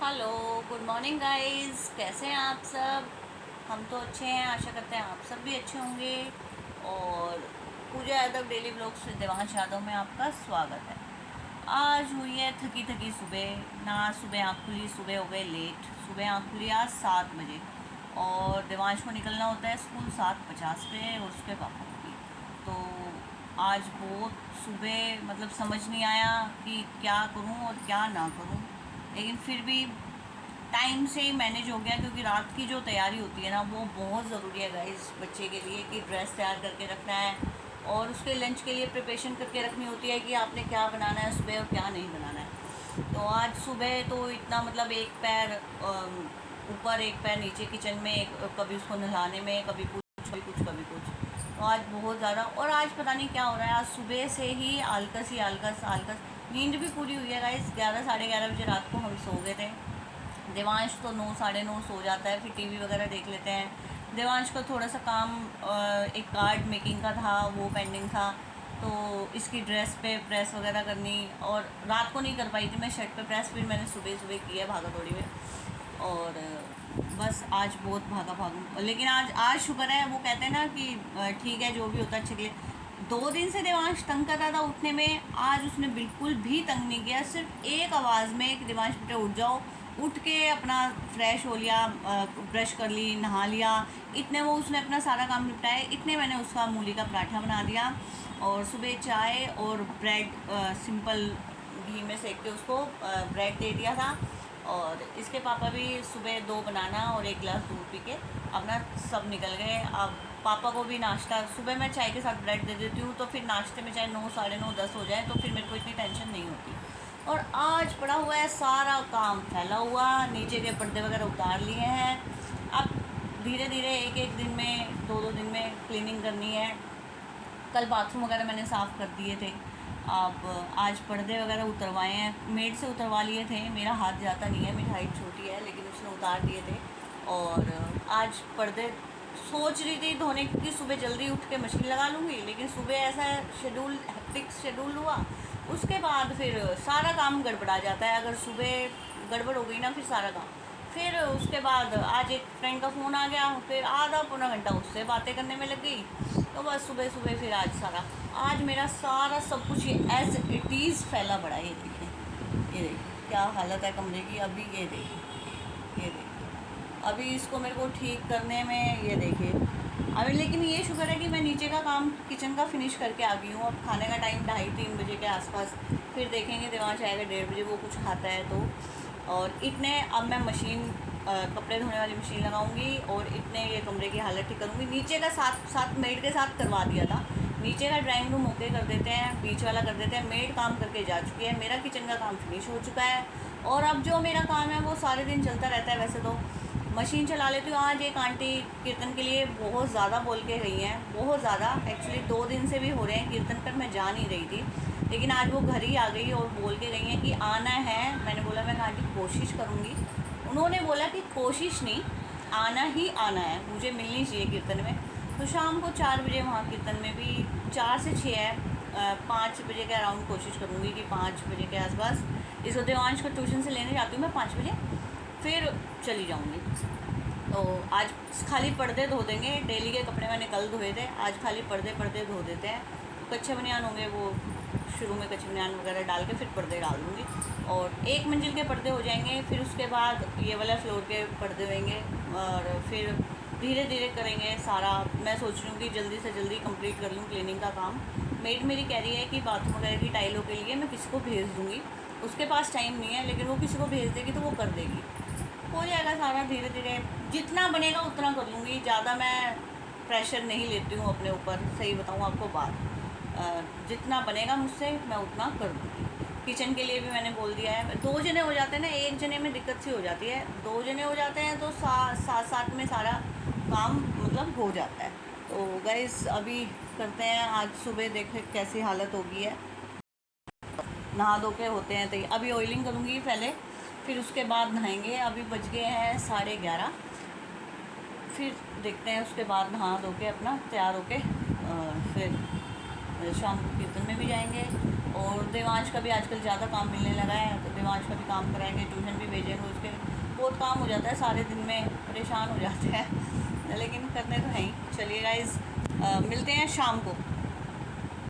Hello, good morning guys. कैसे हैं आप सब? हम तो अच्छे हैं, आशा करते हैं आप सब भी अच्छे होंगे। और पूजा यादव डेली ब्लॉग्स से देवांश यादव में आपका स्वागत है। आज हुई है थकी थकी सुबह ना। सुबह आँख खुली, सुबह हो गए लेट। सुबह आँख खुली आज 7 बजे और देवांश को निकलना होता है स्कूल 7:50 पे और उसके पापा को भी। तो आज बहुत सुबह मतलब समझ नहीं आया कि क्या करूं और क्या ना करूं, लेकिन फिर भी टाइम से ही मैनेज हो गया, क्योंकि रात की जो तैयारी होती है ना वो बहुत ज़रूरी है गाइस बच्चे के लिए, कि ड्रेस तैयार करके रखना है और उसके लंच के लिए प्रिपरेशन करके रखनी होती है कि आपने क्या बनाना है सुबह और क्या नहीं बनाना है। तो आज सुबह तो इतना मतलब एक पैर ऊपर एक पैर नीचे किचन में, कभी उसको नहलाने में, कभी कुछ कभी कुछ कभी कुछ। तो आज बहुत ज़्यादा, और आज पता नहीं क्या हो रहा है, आज सुबह से ही आलकस ही आलकस आलकस। नींद भी पूरी हुई है गाइस, 11 साढ़े 11 बजे रात को हम सो गए थे। देवांश तो 9 साढ़े 9 सो जाता है, फिर टीवी वगैरह देख लेते हैं। देवांश का थोड़ा सा काम एक कार्ड मेकिंग का था, वो पेंडिंग था, तो इसकी ड्रेस पे प्रेस वगैरह करनी, और रात को नहीं कर पाई थी मैं शर्ट पे प्रेस, फिर मैंने सुबह सुबह किया भागा दौड़ी में। और बस आज बहुत भागा भागू, लेकिन आज आज शुक्र है, वो कहते हैं ना कि ठीक है जो भी होता है अच्छे के लिए। 2 दिन से देवांश तंग कर रहा था उठने में, आज उसने बिल्कुल भी तंग नहीं किया। सिर्फ एक आवाज़ में कि देवांश बेटा उठ जाओ, उठ के अपना फ्रेश हो लिया, ब्रश कर ली, नहा लिया। इतने वो उसने अपना सारा काम निपटाया, इतने मैंने उसका मूली का पराठा बना दिया और सुबह चाय और ब्रेड सिंपल घी में सेक के उसको ब्रेड दे दिया था। और इसके पापा भी सुबह 2 बनाना और 1 गिलास दूध पी के अपना सब निकल गए। अब पापा को भी नाश्ता, सुबह मैं चाय के साथ ब्रेड दे देती हूँ, तो फिर नाश्ते में चाहे 9 साढ़े 9 10 हो जाए तो फिर मेरे को इतनी टेंशन नहीं होती। और आज पड़ा हुआ है सारा काम फैला हुआ, नीचे के पर्दे वगैरह उतार लिए हैं। अब धीरे धीरे एक एक दिन में, 2 2 दिन में क्लीनिंग करनी है। कल बाथरूम वगैरह मैंने साफ़ कर दिए थे। अब आज पर्दे वगैरह उतरवाए हैं, मेड से उतरवा लिए थे। मेरा हाथ जाता नहीं है, मेरी हाइट छोटी है, लेकिन उसने उतार दिए थे। और आज पर्दे सोच रही थी धोने की, सुबह जल्दी उठ के मशीन लगा लूँगी, लेकिन सुबह ऐसा शेड्यूल, हेक्टिक शेड्यूल हुआ, उसके बाद फिर सारा काम गड़बड़ा जाता है। अगर सुबह गड़बड़ हो गई ना, फिर सारा काम, फिर उसके बाद आज एक फ्रेंड का फ़ोन आ गया, फिर आधा पौना घंटा उससे बातें करने में लग गई। तो बस सुबह सुबह फिर आज मेरा सारा सब कुछ ये एज इट इज़ फैला पड़ा है। ये देखिए, ये देखिए क्या हालत है कमरे की अभी। ये देखिए, ये देखिए अभी इसको मेरे को ठीक करने में, ये देखिए अभी। लेकिन ये शुक्र है कि मैं नीचे का काम किचन का फिनिश करके आ गई हूँ। अब खाने का टाइम 2:30 3 बजे के आसपास, फिर देखेंगे देवांश आएगा 1:30 बजे, वो कुछ खाता है तो। और इतने अब मैं मशीन, कपड़े धोने वाली मशीन लगाऊंगी और इतने ये कमरे की हालत ठीक करूँगी। नीचे का साथ साथ मेड के साथ करवा दिया था, नीचे का ड्राइंग रूम ओके कर देते हैं, बीच वाला कर देते हैं। मेड काम करके जा चुकी है, मेरा किचन का काम फिनिश हो चुका है। और अब जो मेरा काम है वो सारे दिन चलता रहता है। वैसे तो मशीन चला लेती हूँ। आज एक आंटी कीर्तन के लिए बहुत ज़्यादा बोल के गई हैं, बहुत ज़्यादा, एक्चुअली 2 दिन से भी हो रहे हैं कीर्तन, पर मैं जा नहीं रही थी, लेकिन आज वो घर ही आ गई और बोल के गई हैं कि आना है। मैंने बोला मैं आंटी कोशिश करूँगी। उन्होंने बोला कि कोशिश नहीं, आना ही आना है, मुझे मिलनी चाहिए कीर्तन में। तो शाम को 4 बजे वहाँ कीर्तन में भी 4 से 6 है, 5 बजे के अराउंड कोशिश करूँगी कि 5 बजे के आसपास इसको देवांश को ट्यूशन से लेने जाती हूँ मैं 5 बजे, फिर चली जाऊँगी। तो आज खाली पर्दे धो देंगे, डेली के कपड़े मैंने कल धोए थे, आज खाली पर्दे धो देते हैं। तो कच्चे बनियान होंगे, वो शुरू में कच्चे बनियान वगैरह डाल के फिर पर्दे डाल दूँगी, और 1 मंजिल के पर्दे हो जाएंगे। फिर उसके बाद ये वाला फ्लोर के पर्दे होंगे, और फिर धीरे धीरे करेंगे सारा। मैं सोच रही हूँ कि जल्दी से जल्दी कंप्लीट कर लूँ क्लीनिंग का काम। मेड मेरी कह रही है कि बाथरूम वगैरह की टाइलों के लिए मैं किसी को भेज दूँगी, उसके पास टाइम नहीं है, लेकिन वो किसी को भेज देगी तो वो कर देगी, हो जाएगा सारा। धीरे धीरे जितना बनेगा उतना कर लूँगी, ज़्यादा मैं प्रेशर नहीं लेती हूँ अपने ऊपर, सही बताऊँ आपको बात। जितना बनेगा मुझसे मैं उतना कर दूँगी। किचन के लिए भी मैंने बोल दिया है। 2 जने हो जाते हैं ना, 1 जने में दिक्कत सी हो जाती है, 2 जने हो जाते हैं तो साथ साथ में सारा काम मतलब हो जाता है। तो गाइस अभी करते हैं, आज सुबह देखे कैसी हालत होगी है, नहा धो के होते हैं। तो अभी ऑयलिंग करूँगी पहले, फिर उसके बाद नहाएंगे। अभी बज गए हैं 11:30, फिर देखते हैं उसके बाद नहा धो के अपना तैयार होके फिर शाम को कीर्तन में भी जाएंगे। और देवांश का भी आजकल ज़्यादा काम मिलने लगा है, तो देवांश का भी काम कराएंगे, ट्यूशन भी भेजेंगे उसके। बहुत काम हो जाता है, सारे दिन में परेशान हो जाते हैं लेकिन करने तो है ही। चलिए गाइज़, मिलते हैं शाम को।